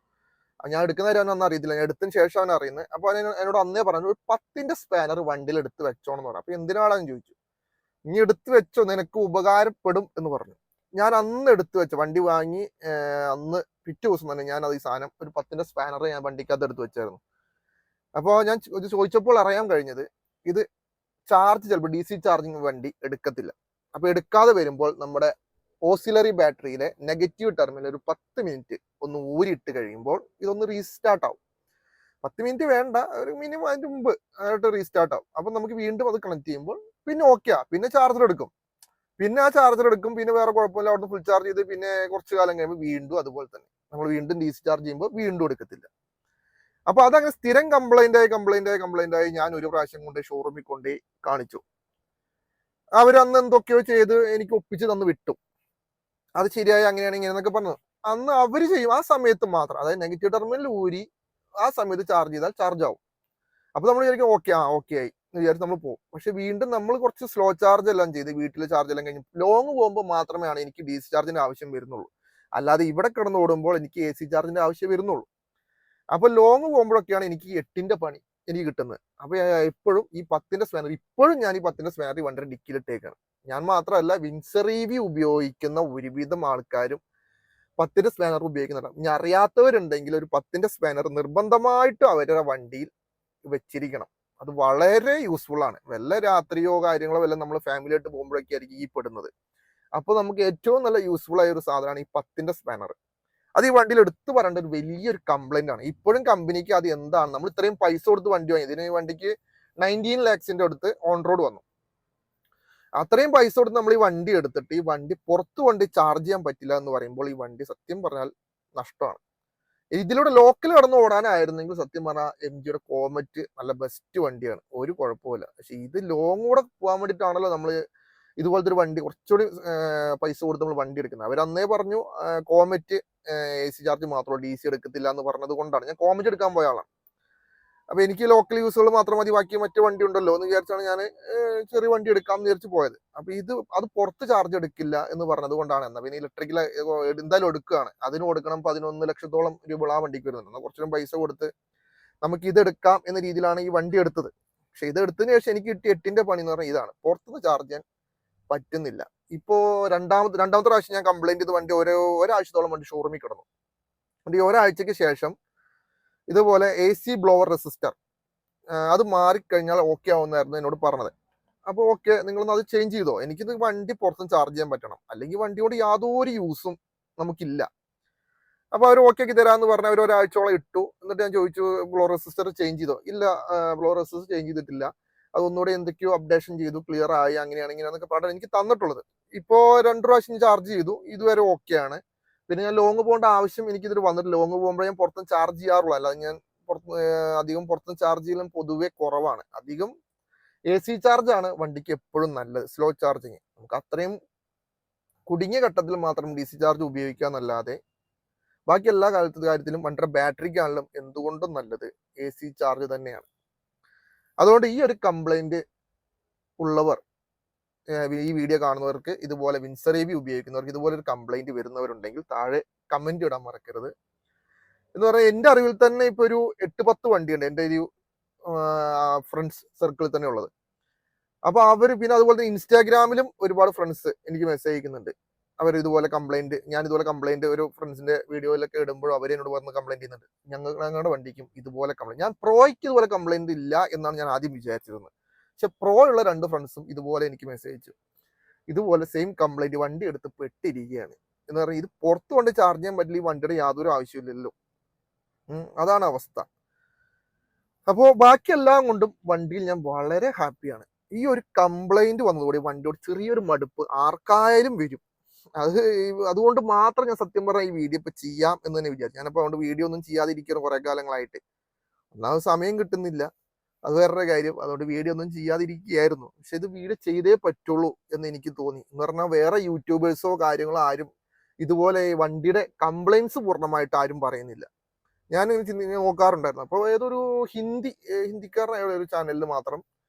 ഞാൻ എടുക്കുന്ന കാര്യം അവനൊന്നും അറിയത്തില്ല, ഞാൻ എടുത്തതിന് ശേഷം അവൻ അറിയുന്നത്. അപ്പൊ അവൻ എന്നോട് അന്നേ പറഞ്ഞു, ഒരു 10ന്റെ സ്പാനർ വണ്ടിയിൽ എടുത്ത് വെച്ചോണെന്ന് പറഞ്ഞു. അപ്പൊ എന്തിനാണെന്ന് ചോദിച്ചു. നീ എടുത്ത് വെച്ചോ, നിനക്ക് ഉപകാരപ്പെടും എന്ന് പറഞ്ഞു. ഞാൻ അന്ന് എടുത്തു വെച്ച വണ്ടി വാങ്ങി അന്ന് പിറ്റേ ദിവസം തന്നെ ഞാൻ അത് ഈ സാധനം ഒരു 10ന്റെ സ്പാനർ ഞാൻ വണ്ടിക്കകത്ത് എടുത്ത് വെച്ചായിരുന്നു. അപ്പോൾ ഞാൻ ചോദിച്ചപ്പോൾ അറിയാൻ കഴിഞ്ഞത്, ഇത് ചാർജ് ചിലപ്പോൾ DC ചാർജിങ് വണ്ടി എടുക്കത്തില്ല. അപ്പൊ എടുക്കാതെ വരുമ്പോൾ നമ്മുടെ ഓസിലറി ബാറ്ററിയിലെ നെഗറ്റീവ് ടെർമിനൽ ഒരു 10 മിനിറ്റ് ഒന്ന് ഊരിയിട്ട് കഴിയുമ്പോൾ ഇതൊന്ന് റീസ്റ്റാർട്ട് ആവും. 10 മിനിറ്റ് വേണ്ട, ഒരു മിനിമം അതിന്റെ മുമ്പ് ആയിട്ട് റീസ്റ്റാർട്ട് ആവും. അപ്പൊ നമുക്ക് വീണ്ടും അത് കണക്ട് ചെയ്യുമ്പോൾ പിന്നെ ഓക്കെയാ, പിന്നെ ചാർജർ എടുക്കും. പിന്നെ ആ ചാർജർ എടുക്കും, പിന്നെ വേറെ കുഴപ്പമില്ല, അവിടുന്ന് ഫുൾ ചാർജ് ചെയ്ത് പിന്നെ കുറച്ച് കാലം കഴിയുമ്പോൾ വീണ്ടും അതുപോലെ തന്നെ നമ്മൾ വീണ്ടും DC ചാർജ് ചെയ്യുമ്പോൾ വീണ്ടും എടുക്കത്തില്ല. അപ്പൊ അതങ്ങനെ സ്ഥിരം കംപ്ലൈന്റ് ആയി ഞാൻ ഒരു പ്രാവശ്യം കൊണ്ട് ഷോറൂമിൽ കൊണ്ടേ കാണിച്ചു. അവരന്ന് എന്തൊക്കെയോ ചെയ്ത് എനിക്ക് ഒപ്പിച്ച് തന്ന് വിട്ടു. അത് ശരിയായി, അങ്ങനെയാണ് ഇങ്ങനെയെന്നൊക്കെ പറഞ്ഞു. അന്ന് അവര് ചെയ്യും ആ സമയത്ത് മാത്രം, അതായത് നെഗറ്റീവ് ടെർമിനൽ ഊരി ആ സമയത്ത് ചാർജ് ചെയ്താൽ ചാർജ് ആവും. അപ്പൊ നമ്മൾ വിചാരിക്കും ഓക്കെ ആയി എന്ന് വിചാരിച്ച് നമ്മൾ പോകും. പക്ഷെ വീണ്ടും നമ്മൾ കുറച്ച് സ്ലോ ചാർജ് എല്ലാം ചെയ്ത് വീട്ടിൽ ചാർജ് എല്ലാം കഴിഞ്ഞ് ലോങ് പോകുമ്പോൾ മാത്രമേ എനിക്ക് DC ചാർജിന്റെ ആവശ്യം വരുന്നുള്ളൂ. അല്ലാതെ ഇവിടെ കിടന്ന് ഓടുമ്പോൾ എനിക്ക് AC ചാർജിന്റെ ആവശ്യം വരുന്നുള്ളൂ. അപ്പൊ ലോങ് പോകുമ്പോഴൊക്കെയാണ് എനിക്ക് 8ന്റെ പണി എനിക്ക് കിട്ടുന്നത്. അപ്പൊ എപ്പോഴും ഈ 10ന്റെ സ്പാനർ, ഇപ്പോഴും ഞാൻ ഈ 10ന്റെ സ്പാനർ വണ്ടി ഡിക്കിയിലിട്ടേക്കാണ്. ഞാൻ മാത്രമല്ല, വിൻസറീവി ഉപയോഗിക്കുന്ന ഒരുവിധം ആൾക്കാരും 10ന്റെ സ്പാനർ ഉപയോഗിക്കുന്നുണ്ട്. ഇനി അറിയാത്തവരുണ്ടെങ്കിൽ ഒരു 10ന്റെ സ്പാനർ നിർബന്ധമായിട്ടും അവരുടെ വണ്ടിയിൽ വെച്ചിരിക്കണം. അത് വളരെ യൂസ്ഫുൾ ആണ്. വല്ല രാത്രിയോ കാര്യങ്ങളോ വല്ല നമ്മൾ ഫാമിലി ആയിട്ട് പോകുമ്പോഴൊക്കെ ആയിരിക്കും ഈ പെടുന്നത്. അപ്പോൾ നമുക്ക് ഏറ്റവും നല്ല യൂസ്ഫുൾ ആയ ഒരു സാധനമാണ് ഈ 10ന്റെ സ്പാനർ. അത് ഈ വണ്ടിയിൽ എടുത്തു പറയേണ്ട ഒരു വലിയൊരു കംപ്ലൈന്റ് ആണ്. ഇപ്പോഴും കമ്പനിക്ക് അത് എന്താണ്, നമ്മൾ ഇത്രയും പൈസ കൊടുത്ത് വണ്ടി വാങ്ങി, ഇതിന് വണ്ടിക്ക് 19 lakhs അടുത്ത് ഓൺ റോഡ് വന്നു. അത്രയും പൈസ കൊടുത്ത് നമ്മൾ ഈ വണ്ടി എടുത്തിട്ട് ഈ വണ്ടി പുറത്ത് കൊണ്ട് ചാർജ് ചെയ്യാൻ പറ്റില്ല എന്ന് പറയുമ്പോൾ ഈ വണ്ടി സത്യം പറഞ്ഞാൽ നഷ്ടമാണ്. ഇതിലൂടെ ലോക്കൽ കടന്ന് ഓടാനായിരുന്നെങ്കിൽ സത്യം പറഞ്ഞാൽ MGയുടെ കോമറ്റ് നല്ല ബെസ്റ്റ് വണ്ടിയാണ്, ഒരു കുഴപ്പമില്ല. പക്ഷെ ഇത് ലോങ് കൂടെ പോകാൻ വേണ്ടിയിട്ടാണല്ലോ നമ്മൾ ഇതുപോലത്തെ ഒരു വണ്ടി കുറച്ചുകൂടി പൈസ കൊടുത്ത് നമ്മൾ വണ്ടി എടുക്കുന്നത്. അവരന്നേ പറഞ്ഞു കോമറ്റ് AC ചാർജ് മാത്രമേ DC എടുക്കത്തില്ല എന്ന് പറഞ്ഞത് കൊണ്ടാണ് ഞാൻ കോമറ്റ് എടുക്കാൻ പോയ ആളാണ്. അപ്പൊ എനിക്ക് ലോക്കൽ യൂസുകൾ മാത്രം മതി, ബാക്കി മറ്റു വണ്ടി ഉണ്ടല്ലോ എന്ന് വിചാരിച്ചാണ് ഞാൻ ചെറിയ വണ്ടി എടുക്കാമെന്ന് വിചാരിച്ച് പോയത്. അപ്പൊ അത് പുറത്ത് ചാർജ് എടുക്കില്ല എന്ന് പറഞ്ഞത് കൊണ്ടാണ്. എന്നാൽ പിന്നെ ഇലക്ട്രിക്കൽ എന്തായാലും എടുക്കുകയാണ്, അതിന് കൊടുക്കണം 11 ലക്ഷത്തോളം രൂപ ആ വണ്ടിക്ക് വരുന്നുണ്ട്. എന്നാൽ കുറച്ചും പൈസ കൊടുത്ത് നമുക്ക് ഇത് എടുക്കാം എന്ന രീതിയിലാണ് ഈ വണ്ടി എടുത്തത്. പക്ഷെ ഇത് എടുത്തതിന് ശേഷം എനിക്ക് കിട്ടിയ 8ന്റെ പണി എന്ന് പറഞ്ഞാൽ ഇതാണ്, പുറത്തുനിന്ന് ചാർജ് ചെയ്യാൻ പറ്റുന്നില്ല. ഇപ്പോ രണ്ടാമത്തെ പ്രാവശ്യം ഞാൻ കംപ്ലൈന്റ് ചെയ്ത് വണ്ടി ഒരാഴ്ചത്തോളം വണ്ടി ഷോറൂമിൽ കിടന്നു. വണ്ടി ഒരാഴ്ചക്ക് ശേഷം ഇതുപോലെ AC ബ്ലോവർ റെസിസ്റ്റർ അത് മാറിക്കഴിഞ്ഞാൽ ഓക്കെ ആവുന്നായിരുന്നു എന്നോട് പറഞ്ഞത്. അപ്പോൾ ഓക്കെ, നിങ്ങളൊന്ന് അത് ചേഞ്ച് ചെയ്തോ, എനിക്കിത് വണ്ടി പുറത്തുനിന്ന് ചാർജ് ചെയ്യാൻ പറ്റണം, അല്ലെങ്കിൽ വണ്ടിയോട് യാതൊരു യൂസും നമുക്കില്ല. അപ്പോൾ അവർ ഓക്കെ ആക്കി തരാമെന്ന് പറഞ്ഞാൽ അവർ ഒരാഴ്ചയോളം ഇട്ടു. എന്നിട്ട് ഞാൻ ചോദിച്ചു ബ്ലോവർ റെസിസ്റ്റർ ചേഞ്ച് ചെയ്തോ, ഇല്ല ബ്ലോവർ റെസിസ്റ്റർ ചേഞ്ച് ചെയ്തിട്ടില്ല, അതൊന്നുകൂടെ എന്തൊക്കെയോ അപ്ഡേഷൻ ചെയ്തു, ക്ലിയർ ആയി, അങ്ങനെയാണ് ഇങ്ങനെയാന്നൊക്കെ പറഞ്ഞാൽ എനിക്ക് തന്നിട്ടുള്ളത്. ഇപ്പോൾ 2 പ്രാവശ്യം ചാർജ് ചെയ്തു, ഇതുവരെ ഓക്കെയാണ്. പിന്നെ ഞാൻ ലോങ് പോകേണ്ട ആവശ്യം എനിക്കിതിൽ വന്നിട്ട് ലോങ് പോകുമ്പോഴേ ഞാൻ പുറത്തും ചാർജ് ചെയ്യാറുള്ളൂ. അല്ലാതെ ഞാൻ അധികം പുറത്തും ചാർജ് ചെയ്യലും പൊതുവെ കുറവാണ്. അധികം AC ചാർജ് ആണ് വണ്ടിക്ക് എപ്പോഴും നല്ലത്, സ്ലോ ചാർജിങ്. നമുക്ക് അത്രയും കുടുങ്ങിയ ഘട്ടത്തിൽ മാത്രം DC ചാർജ് ഉപയോഗിക്കാന്നല്ലാതെ ബാക്കി എല്ലാ കാര്യത്തിലും വണ്ടിയുടെ ബാറ്ററിക്കാണെങ്കിലും എന്തുകൊണ്ടും നല്ലത് AC ചാർജ് തന്നെയാണ്. അതുകൊണ്ട് ഈ ഒരു കംപ്ലൈന്റ് ഉള്ളവർ, ഈ വീഡിയോ കാണുന്നവർക്ക്, ഇതുപോലെ വിൻസർ EV ഉപയോഗിക്കുന്നവർക്ക് ഇതുപോലെ ഒരു കംപ്ലൈന്റ് വരുന്നവരുണ്ടെങ്കിൽ താഴെ കമന്റ് ഇടാൻ മറക്കരുത്. എന്ന് പറഞ്ഞാൽ എൻ്റെ അറിവിൽ തന്നെ ഇപ്പൊ ഒരു 8-10 വണ്ടിയുണ്ട് എൻ്റെ ഒരു ഫ്രണ്ട്സ് സർക്കിളിൽ തന്നെ ഉള്ളത്. അപ്പൊ അവര് പിന്നെ അതുപോലെ തന്നെ ഇൻസ്റ്റാഗ്രാമിലും ഒരുപാട് ഫ്രണ്ട്സ് എനിക്ക് മെസ്സേജ് അയക്കുന്നുണ്ട്. അവർ ഇതുപോലെ കംപ്ലൈന്റ്, ഞാൻ ഇതുപോലെ കംപ്ലൈന്റ് ഒരു ഫ്രണ്ട്സിന്റെ വീഡിയോയിലൊക്കെ ഇടുമ്പോഴും അവർ എന്നോട് വന്ന് കംപ്ലൈന്റ് ചെയ്യുന്നുണ്ട്, ഞങ്ങളുടെ വണ്ടിക്കും ഇതുപോലെ കംപ്ലൈന്റ്. ഞാൻ പ്രോയ്ക്ക് ഇതുപോലെ കംപ്ലൈന്റ് ഇല്ല എന്നാണ് ഞാൻ ആദ്യം വിചാരിച്ചിരുന്നത്. പക്ഷെ പ്രോ ഉള്ള 2 ഫ്രണ്ട്സും ഇതുപോലെ എനിക്ക് മെസ്സേജ് അയച്ചു, ഇതുപോലെ സെയിം കംപ്ലൈന്റ് വണ്ടി എടുത്ത് പെട്ടിരിക്കുകയാണ് എന്ന് പറഞ്ഞാൽ. ഇത് പുറത്ത് കൊണ്ട് ചാർജ് ചെയ്യാൻ പറ്റില്ല, ഈ വണ്ടിയുടെ യാതൊരു ആവശ്യമില്ലല്ലോ. അതാണ് അവസ്ഥ. അപ്പോൾ ബാക്കിയെല്ലാം കൊണ്ടും വണ്ടിയിൽ ഞാൻ വളരെ ഹാപ്പിയാണ്. ഈ ഒരു കംപ്ലൈന്റ് വന്നതോടെ വണ്ടിയോട് ചെറിയൊരു മടുപ്പ് ആർക്കായാലും വരും. അതുകൊണ്ട് മാത്രം ഞാൻ സത്യം പറഞ്ഞാൽ ഈ വീഡിയോ ഇപ്പൊ ചെയ്യാം എന്ന് തന്നെ വിചാരിച്ചു. ഞാനപ്പോ അതുകൊണ്ട് വീഡിയോ ഒന്നും ചെയ്യാതിരിക്കണം കുറെ കാലങ്ങളായിട്ട്. ഒന്നാമത് സമയം കിട്ടുന്നില്ല, അത് വേറൊരു കാര്യം. അതുകൊണ്ട് വീഡിയോ ഒന്നും ചെയ്യാതിരിക്കുകയായിരുന്നു. പക്ഷെ ഇത് വീഡിയോ ചെയ്തേ പറ്റുള്ളൂ എന്ന് എനിക്ക് തോന്നി. എന്ന് പറഞ്ഞാൽ വേറെ യൂട്യൂബേഴ്സോ കാര്യങ്ങളോ ആരും ഇതുപോലെ വണ്ടിയുടെ കംപ്ലൈൻസ് പൂർണ്ണമായിട്ട് ആരും പറയുന്നില്ല. ഞാൻ നോക്കാറുണ്ടായിരുന്നു. അപ്പോൾ ഏതൊരു ഹിന്ദിക്കാരനായ ഒരു ചാനലിൽ മാത്രം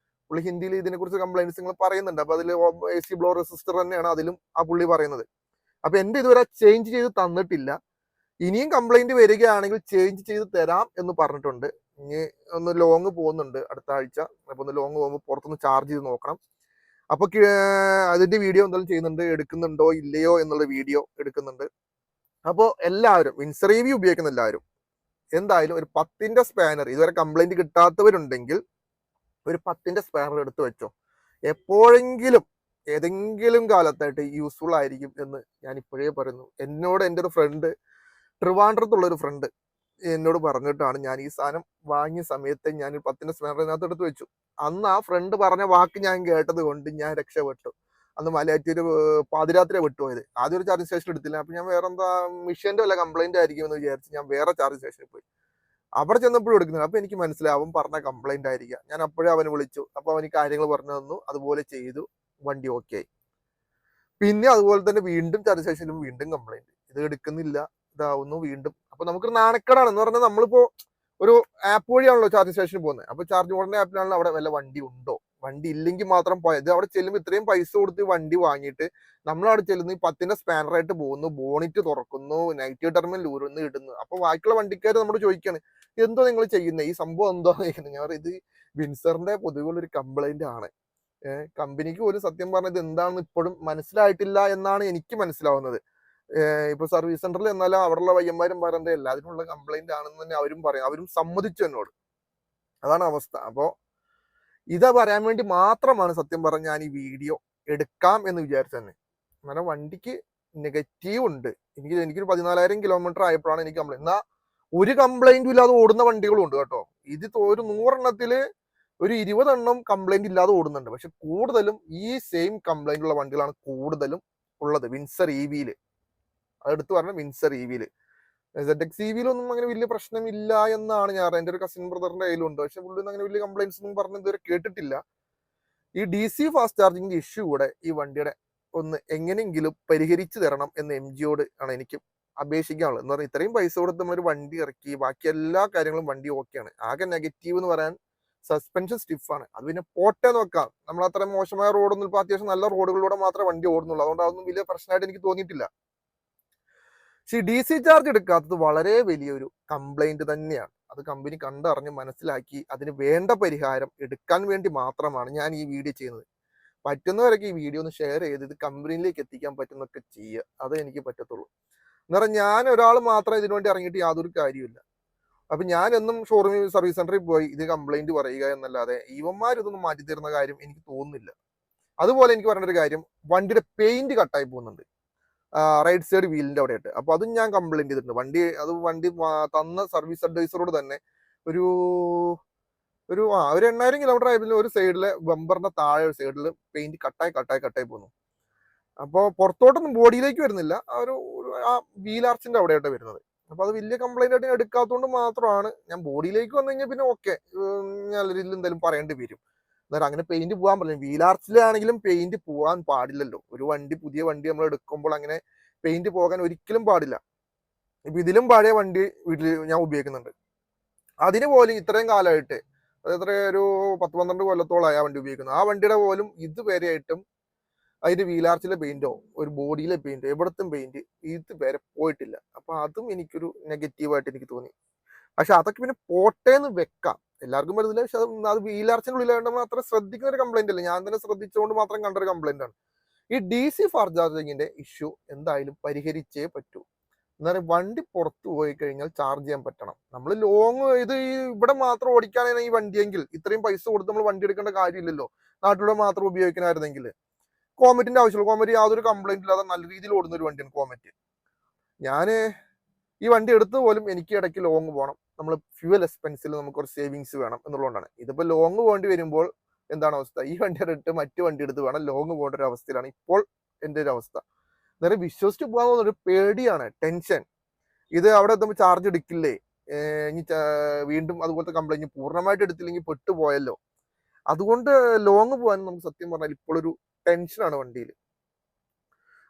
പുള്ളി ഹിന്ദിയിൽ ഇതിനെക്കുറിച്ച് കംപ്ലൈൻസ് പറയുന്നുണ്ട്. അപ്പൊ അതിൽ AC ബ്ലോ റെസിസ്റ്റർ തന്നെയാണ് അതിലും ആ പുള്ളി പറയുന്നത്. അപ്പൊ എന്റെ ഇതുവരെ ചേഞ്ച് ചെയ്ത് തന്നിട്ടില്ല. ഇനിയും കംപ്ലൈന്റ് വരികയാണെങ്കിൽ ചേഞ്ച് ചെയ്ത് തരാം എന്ന് പറഞ്ഞിട്ടുണ്ട്. ഇനി ഒന്ന് ലോങ് പോകുന്നുണ്ട് അടുത്ത ആഴ്ച. അപ്പൊ ഒന്ന് ലോങ് പോകുമ്പോൾ പുറത്തൊന്ന് ചാർജ് ചെയ്ത് നോക്കണം. അപ്പൊ അതിന്റെ വീഡിയോ എന്തായാലും ചെയ്യുന്നുണ്ട്, എടുക്കുന്നുണ്ടോ ഇല്ലയോ എന്നുള്ള വീഡിയോ എടുക്കുന്നുണ്ട്. അപ്പോൾ എല്ലാവരും വിൻസർ EV ഉപയോഗിക്കുന്ന എല്ലാവരും എന്തായാലും ഒരു 10ന്റെ സ്പാനർ ഇതുവരെ കംപ്ലൈന്റ് കിട്ടാത്തവരുണ്ടെങ്കിൽ ഒരു 10ന്റെ സ്പാനർ എടുത്ത് വെച്ചോ. എപ്പോഴെങ്കിലും ഏതെങ്കിലും കാലത്തായിട്ട് യൂസ്ഫുൾ ആയിരിക്കും എന്ന് ഞാൻ ഇപ്പോഴേ പറയുന്നു. എന്നോട് എൻ്റെ ഒരു ഫ്രണ്ട്, ട്രിവാൻഡ്രത്തുള്ളൊരു ഫ്രണ്ട് എന്നോട് പറഞ്ഞിട്ടാണ് ഞാൻ ഈ സാധനം വാങ്ങിയ സമയത്ത് ഞാൻ 10ന്റെ സ്പാനർ ഇതിനകത്ത് എടുത്ത് വെച്ചു. അന്ന് ആ ഫ്രണ്ട് പറഞ്ഞ വാക്ക് ഞാൻ കേട്ടത് കൊണ്ട് ഞാൻ രക്ഷപ്പെട്ടു. അന്ന് മലയാറ്റൂര് പാതിരാത്രി വിട്ടുപോയത്. ആദ്യം ഒരു ചാർജിങ് സ്റ്റേഷൻ എടുത്തില്ല. അപ്പൊ ഞാൻ വേറെ എന്താ മിഷീന്റെ വല്ല കംപ്ലൈന്റ് ആയിരിക്കും എന്ന് വിചാരിച്ച് ഞാൻ വേറെ ചാർജിങ് സ്റ്റേഷനിൽ പോയി. അവിടെ ചെന്നപ്പോഴും എടുക്കുന്നില്ല. അപ്പൊ എനിക്ക് മനസ്സിലായി അവൻ പറഞ്ഞ കംപ്ലൈന്റ് ആയിരിക്കാം. ഞാൻ അപ്പോഴേ അവനെ വിളിച്ചു. അപ്പൊ അവന് കാര്യങ്ങൾ പറഞ്ഞു തന്നു, അതുപോലെ ചെയ്തു, വണ്ടി ഓക്കെ ആയി. പിന്നെ അതുപോലെ തന്നെ വീണ്ടും ചാർജിങ് സ്റ്റേഷനിലും വീണ്ടും കംപ്ലൈന്റ്, ഇത് എടുക്കുന്നില്ല, ഇതാവുന്നു വീണ്ടും. അപ്പൊ നമുക്കൊരു നാണക്കേടാണ്. എന്ന് പറഞ്ഞാൽ നമ്മളിപ്പോ ഒരു ആപ്പ് വഴിയാണല്ലോ ചാർജിങ് സ്റ്റേഷനിൽ പോകുന്നത്. അപ്പൊ ചാർജ് മോഡലിന്റെ ആപ്പിലാണല്ലോ അവിടെ വല്ല വണ്ടി ഉണ്ടോ, വണ്ടി ഇല്ലെങ്കിൽ മാത്രം പോയത്. അവിടെ ചെല്ലുമ്പോൾ ഇത്രയും പൈസ കൊടുത്ത് വണ്ടി വാങ്ങിയിട്ട് നമ്മൾ അവിടെ ചെല്ലുന്നു, ഈ 10ന്റെ സ്പാനറായിട്ട് പോകുന്നു, ബോണിറ്റ് തുറക്കുന്നു, നെഗറ്റീവ് ടെർമിനൽ ഊരുന്ന് ഇടുന്നു. അപ്പൊ ബാക്കിയുള്ള വണ്ടിക്കാർ നമ്മൾ ചോദിക്കാണ്, എന്തോ നിങ്ങൾ ചെയ്യുന്നത്, ഈ സംഭവം എന്തോ ചെയ്യുന്നത്. ഞാൻ ഇത് വിൻസറിന്റെ പൊതുവെയുള്ളൊരു കംപ്ലൈന്റ് ആണ്. കമ്പനിക്ക് പോലും സത്യം പറഞ്ഞത് എന്താണെന്ന് ഇപ്പോഴും മനസ്സിലായിട്ടില്ല എന്നാണ് എനിക്ക് മനസ്സിലാവുന്നത്. ഇപ്പൊ സർവീസ് സെന്ററിൽ എന്നാലും അവിടെയുള്ള പയ്യന്മാരും പറയുന്നത് എല്ലാത്തിനുള്ള കംപ്ലൈന്റ് ആണെന്ന് തന്നെ അവരും പറയും. അവരും സമ്മതിച്ചു എന്നോട്. അതാണ് അവസ്ഥ. അപ്പോ ഇത് പറയാൻ വേണ്ടി മാത്രമാണ് സത്യം പറഞ്ഞ ഞാൻ ഈ വീഡിയോ എടുക്കാം എന്ന് വിചാരിച്ചു തന്നെ. അങ്ങനെ വണ്ടിക്ക് നെഗറ്റീവ് ഉണ്ട്. എനിക്കൊരു 14,000 കിലോമീറ്റർ ആയപ്പോഴാണ് എനിക്ക് കംപ്ലൈന്റ്. എന്നാൽ ഒരു കംപ്ലൈന്റും ഇല്ലാതെ ഓടുന്ന വണ്ടികളും ഉണ്ട് കേട്ടോ. ഇത് ഒരു 100 എണ്ണത്തില് ഒരു 20 എണ്ണം കംപ്ലൈന്റ് ഇല്ലാതെ ഓടുന്നുണ്ട്. പക്ഷെ കൂടുതലും ഈ സെയിം കംപ്ലൈന്റ് ഉള്ള വണ്ടികളാണ് കൂടുതലും ഉള്ളത് വിൻസർ EVയില്. അതെടുത്ത് പറഞ്ഞ വിൻസർ EVയില്. ZX EVയിലൊന്നും അങ്ങനെ വലിയ പ്രശ്നമില്ല എന്നാണ് ഞാൻ, എൻ്റെ ഒരു കസിൻ ബ്രദറിന്റെ കയ്യിലുണ്ട്. പക്ഷെ പുള്ളിന്ന് അങ്ങനെ വലിയ കംപ്ലൈന്റ്സ് ഒന്നും പറഞ്ഞ് ഇതുവരെ കേട്ടിട്ടില്ല. ഈ DC ഫാസ്റ്റ് ചാർജിങ്ങിന്റെ ഇഷ്യൂ കൂടെ ഈ വണ്ടിയുടെ ഒന്ന് എങ്ങനെയെങ്കിലും പരിഹരിച്ചു തരണം എന്ന് MGയോട് ആണ് എനിക്ക് അപേക്ഷിക്കാനുള്ളത്. എന്ന് പറഞ്ഞാൽ ഇത്രയും പൈസ കൊടുത്ത് നമ്മൾ ഒരു വണ്ടി ഇറക്കി, ബാക്കി എല്ലാ കാര്യങ്ങളും വണ്ടി ഓക്കെയാണ്. ആകെ നെഗറ്റീവ് എന്ന് പറയാൻ സസ്പെൻഷൻ സ്റ്റിഫാണ്. അത് പിന്നെ പോട്ടെ നോക്കാം. നമ്മൾ അത്ര മോശമായ റോഡൊന്നും ഇപ്പൊ അത്യാവശ്യം നല്ല റോഡുകളിലൂടെ മാത്രമേ വണ്ടി ഓടുന്നുള്ളൂ. അതുകൊണ്ട് അതൊന്നും വലിയ പ്രശ്നമായിട്ട് എനിക്ക് തോന്നിയിട്ടില്ല. പക്ഷെ DC ചാർജ് എടുക്കാത്തത് വളരെ വലിയൊരു കംപ്ലൈന്റ് തന്നെയാണ്. അത് കമ്പനി കണ്ടറിഞ്ഞ് മനസ്സിലാക്കി അതിന് വേണ്ട പരിഹാരം എടുക്കാൻ വേണ്ടി മാത്രമാണ് ഞാൻ ഈ വീഡിയോ ചെയ്യുന്നത്. പറ്റുന്നവരൊക്കെ ഈ വീഡിയോ ഒന്ന് ഷെയർ ചെയ്ത് ഇത് കമ്പനിയിലേക്ക് എത്തിക്കാൻ പറ്റുന്നൊക്കെ ചെയ്യുക. അതേ എനിക്ക് പറ്റത്തുള്ളൂ. എന്ന് പറഞ്ഞാൽ ഞാൻ ഒരാൾ മാത്രം ഇതിനു വേണ്ടി ഇറങ്ങിയിട്ട് യാതൊരു കാര്യമില്ല. അപ്പൊ ഞാൻ എന്നും ഷോറൂമിൽ സർവീസ് സെന്ററിൽ പോയി ഇത് കംപ്ലൈന്റ് പറയുക എന്നല്ലാതെ ഇവന്മാർ ഇതൊന്നും മാറ്റി തരുന്ന കാര്യം എനിക്ക് തോന്നുന്നില്ല. അതുപോലെ എനിക്ക് പറയേണ്ട ഒരു കാര്യം, വണ്ടിയുടെ പെയിന്റ് കട്ടായി പോകുന്നുണ്ട് റൈറ്റ് സൈഡ് വീലിന്റെ അവിടെ ആയിട്ട്. അപ്പൊ അതും ഞാൻ കംപ്ലൈന്റ് ചെയ്തിട്ടുണ്ട്. വണ്ടി തന്ന സർവീസ് അഡ്വൈസറോട് തന്നെ ഒരു 8,000 കിലോമീറ്റർ ആയതിൽ ഒരു സൈഡിലെ ബമ്പറിന്റെ താഴെ ഒരു സൈഡിൽ പെയിന്റ് കട്ടായി പോകുന്നു. അപ്പോൾ പുറത്തോട്ടൊന്നും ബോഡിയിലേക്ക് വരുന്നില്ല, ആ വീൽ ആർച്ചിന്റെ അവിടെയായിട്ട് വരുന്നത്. അപ്പൊ അത് വലിയ കംപ്ലൈന്റ് ആയിട്ട് ഞാൻ എടുക്കാത്തതുകൊണ്ട് മാത്രമാണ്. ഞാൻ ബോഡിയിലേക്ക് വന്നു കഴിഞ്ഞാൽ പിന്നെ ഓക്കെ, നല്ല രീതിയിൽ എന്തെങ്കിലും പറയേണ്ടി വരും. എന്നാലും അങ്ങനെ പെയിന്റ് പോകാൻ പറ്റില്ല. വീലാർച്ചിലാണെങ്കിലും പെയിന്റ് പോകാൻ പാടില്ലല്ലോ. ഒരു വണ്ടി, പുതിയ വണ്ടി നമ്മൾ എടുക്കുമ്പോൾ അങ്ങനെ പെയിന്റ് പോകാൻ ഒരിക്കലും പാടില്ല. ഇപ്പൊ ഇതിലും പഴയ വണ്ടി വീട്ടിൽ ഞാൻ ഉപയോഗിക്കുന്നുണ്ട്. അതിന് പോലും ഇത്രയും കാലമായിട്ട്, അതെത്ര ഒരു 10-12 കൊല്ലത്തോളമായി ആ വണ്ടി ഉപയോഗിക്കുന്നത്. ആ വണ്ടിയുടെ പോലും ഇതുവരെയായിട്ടും അതിന്റെ വീലാർച്ചിലെ പെയിന്റോ ഒരു ബോഡിയിലെ പെയിന്റോ എവിടത്തും പെയിന്റ് ഇതുവരെ പോയിട്ടില്ല. അപ്പൊ അതും എനിക്കൊരു നെഗറ്റീവായിട്ട് എനിക്ക് തോന്നി. പക്ഷെ അതൊക്കെ പിന്നെ പോട്ടേന്ന് വെക്കാം, എല്ലാവർക്കും വരുന്നില്ല. പക്ഷെ അത് വീലാർച്ചിന്റെ ഉള്ളിലായതുകൊണ്ട് നമ്മൾ അത്ര ശ്രദ്ധിക്കുന്ന ഒരു കംപ്ലൈന്റ് അല്ല. ഞാൻ തന്നെ ശ്രദ്ധിച്ചുകൊണ്ട് മാത്രം കണ്ടൊരു കംപ്ലൈന്റ് ആണ്. ഈ DC ഫാസ്റ്റ് ചാർജിങ്ങിന്റെ ഇഷ്യൂ എന്തായാലും പരിഹരിച്ചേ പറ്റൂ. എന്നാൽ വണ്ടി പുറത്തു പോയി കഴിഞ്ഞാൽ ചാർജ് ചെയ്യാൻ പറ്റണം. നമ്മൾ ലോങ് ഇത് ഇവിടെ മാത്രം ഓടിക്കാനാണ് ഈ വണ്ടിയെങ്കിൽ ഇത്രയും പൈസ കൊടുത്ത് നമ്മൾ വണ്ടി എടുക്കേണ്ട കാര്യമില്ലല്ലോ. നാട്ടിലൂടെ മാത്രം ഉപയോഗിക്കണമായിരുന്നെങ്കിൽ കോമറ്റിന്റെ ആവശ്യമുള്ളൂ. കോമറ്റ് യാതൊരു കംപ്ലൈന്റ് ഇല്ലാതെ നല്ല രീതിയിൽ ഓടുന്ന ഒരു വണ്ടിയാണ് കോമറ്റ്. ഞാൻ ഈ വണ്ടി എടുത്തു പോലും എനിക്ക് ഇടയ്ക്ക് ലോങ് പോകണം, നമ്മൾ ഫ്യൂവൽ എക്സ്പെൻസിൽ നമുക്ക് ഒരു സേവിങ്സ് വേണം എന്നുള്ളതുകൊണ്ടാണ്. ഇതിപ്പോൾ ലോങ് പോകേണ്ടി വരുമ്പോൾ എന്താണ് അവസ്ഥ? ഈ വണ്ടി എടുത്ത് മറ്റു വണ്ടി എടുത്ത് വേണം ലോങ് പോകേണ്ട ഒരു അവസ്ഥയിലാണ് ഇപ്പോൾ എൻ്റെ ഒരു അവസ്ഥ. നേരെ വിശ്വസിച്ച് പോകാൻ തോന്നുന്ന ഒരു പേടിയാണ്, ടെൻഷൻ. ഇത് അവിടെ എത്തുമ്പോൾ ചാർജ് എടുക്കില്ലേ, ഇനി വീണ്ടും അതുപോലത്തെ കംപ്ലൈന്റ് പൂർണ്ണമായിട്ട് എടുത്തില്ലെങ്കിൽ പെട്ടുപോയല്ലോ. അതുകൊണ്ട് ലോങ് പോകാൻ നമുക്ക് സത്യം പറഞ്ഞാൽ ഇപ്പോഴൊരു ടെൻഷനാണ് വണ്ടിയിൽ.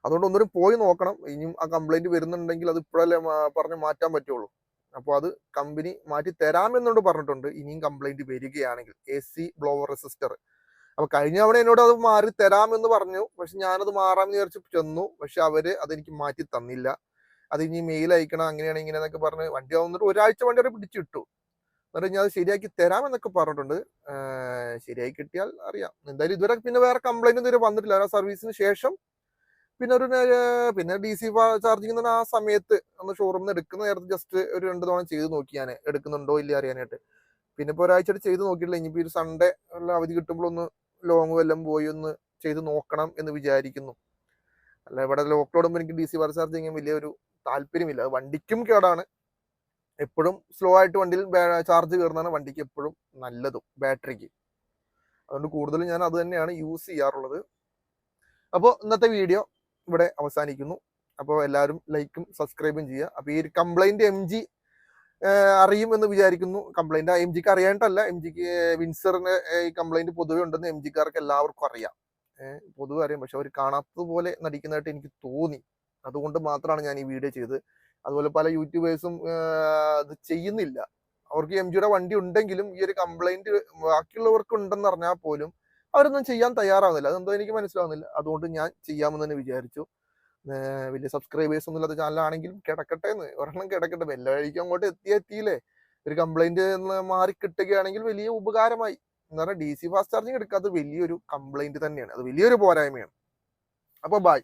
അതുകൊണ്ട് ഒന്നൊരു പോയി നോക്കണം. ഇനിയും ആ കംപ്ലൈന്റ് വരുന്നുണ്ടെങ്കിൽ അത് ഇപ്പോഴല്ലേ പറഞ്ഞ് മാറ്റാൻ പറ്റുള്ളൂ. അപ്പോൾ അത് കമ്പനി മാറ്റി തരാമെന്നോട് പറഞ്ഞിട്ടുണ്ട്. ഇനിയും കംപ്ലൈന്റ് വരികയാണെങ്കിൽ AC ബ്ലോവർ റെസിസ്റ്റർ. അപ്പൊ കഴിഞ്ഞ തവണ എന്നോട് അത് മാറി തരാമെന്ന് പറഞ്ഞു. പക്ഷെ ഞാനത് മാറാമെന്ന് വിചാരിച്ച് ചെന്നു. പക്ഷെ അവര് അതെനിക്ക് മാറ്റി തന്നില്ല. അത് ഇനി മെയിൽ അയക്കണം, അങ്ങനെയാണ് ഇങ്ങനെയെന്നൊക്കെ പറഞ്ഞ് വണ്ടി വന്നിട്ട് ഒരാഴ്ച വണ്ടി അവിടെ പിടിച്ചിട്ടു. എന്നിട്ട് ഞാൻ അത് ശരിയാക്കി തരാമെന്നൊക്കെ പറഞ്ഞിട്ടുണ്ട്. ശരിയായി കിട്ടിയാൽ അറിയാം. എന്തായാലും ഇതുവരെ പിന്നെ വേറെ കംപ്ലൈന്റ് ഇതുവരെ വന്നിട്ടില്ല. ആ സർവീസിന് ശേഷം പിന്നെ പിന്നെ DC ചാർജിങ് ആ സമയത്ത് ഒന്ന് ഷോറൂമിൽ നിന്ന് എടുക്കുന്ന നേരത്തെ ജസ്റ്റ് ഒരു 2 തവണ ചെയ്ത് നോക്കി ഞാൻ, എടുക്കുന്നുണ്ടോ ഇല്ല അറിയാനായിട്ട്. പിന്നെ ഇപ്പോൾ ഒരാഴ്ചയായിട്ട് ചെയ്ത് നോക്കിയിട്ടില്ല. ഇനിയിപ്പോൾ ഒരു സൺഡേ ഉള്ള അവധി കിട്ടുമ്പോൾ ഒന്ന് ലോങ് വല്ലതും പോയി ഒന്ന് ചെയ്ത് നോക്കണം എന്ന് വിചാരിക്കുന്നു. അല്ല ഇവിടെ ലോക്ക്ഡൗൺ എനിക്ക് DC ചാർജ് ചെയ്യാൻ വലിയൊരു താല്പര്യമില്ല. അത് വണ്ടിക്കും കേടാണ്. എപ്പോഴും സ്ലോ ആയിട്ട് വണ്ടിയിൽ ചാർജ് കയറുന്നതാണ് വണ്ടിക്ക് എപ്പോഴും നല്ലതും, ബാറ്ററിക്ക്. അതുകൊണ്ട് കൂടുതലും ഞാൻ അത് തന്നെയാണ് യൂസ് ചെയ്യാറുള്ളത്. അപ്പോൾ ഇന്നത്തെ വീഡിയോ ഇവിടെ അവസാനിക്കുന്നു. അപ്പോൾ എല്ലാവരും ലൈക്കും സബ്സ്ക്രൈബും ചെയ്യുക. അപ്പോൾ ഈ ഒരു കംപ്ലൈന്റ് MG അറിയും എന്ന് വിചാരിക്കുന്നു. കംപ്ലൈന്റ് MGക്ക് അറിയാണ്ടല്ല, MGക്ക് വിൻസറിന് ഈ കംപ്ലൈന്റ് പൊതുവെ ഉണ്ടെന്ന് MGക്കാർക്ക് എല്ലാവർക്കും അറിയാം, പൊതുവെ അറിയാം. പക്ഷെ അവർ കാണാത്തതുപോലെ നടിക്കുന്നതായിട്ട് എനിക്ക് തോന്നി. അതുകൊണ്ട് മാത്രമാണ് ഞാൻ ഈ വീഡിയോ ചെയ്തത്. അതുപോലെ പല യൂട്യൂബേഴ്സും അത് ചെയ്യുന്നില്ല. അവർക്ക് MGയുടെ വണ്ടി ഉണ്ടെങ്കിലും ഈ ഒരു കംപ്ലൈന്റ് ബാക്കിയുള്ളവർക്ക് ഉണ്ടെന്ന് അറിഞ്ഞാൽ പോലും അവരൊന്നും ചെയ്യാൻ തയ്യാറാവുന്നില്ല. അതെന്തോ എനിക്ക് മനസ്സിലാവുന്നില്ല. അതുകൊണ്ട് ഞാൻ ചെയ്യാമെന്ന് തന്നെ വിചാരിച്ചു. വലിയ സബ്സ്ക്രൈബേഴ്സ് ഒന്നും ഇല്ലാത്ത ചാനലാണെങ്കിലും കിടക്കട്ടെ എന്ന്, ഒരെണ്ണം കിടക്കട്ടെ. എല്ലാ വഴിക്കും അങ്ങോട്ട് എത്തിയില്ലേ. ഒരു കംപ്ലൈന്റ് മാറി കിട്ടുകയാണെങ്കിൽ വലിയ ഉപകാരമായി. എന്ന് പറഞ്ഞാൽ DC ഫാസ്റ്റ് ചാർജിങ് എടുക്കാത്തത് വലിയൊരു കംപ്ലൈന്റ് തന്നെയാണ്. അത് വലിയൊരു പോരായ്മയാണ്. അപ്പോൾ ബൈ.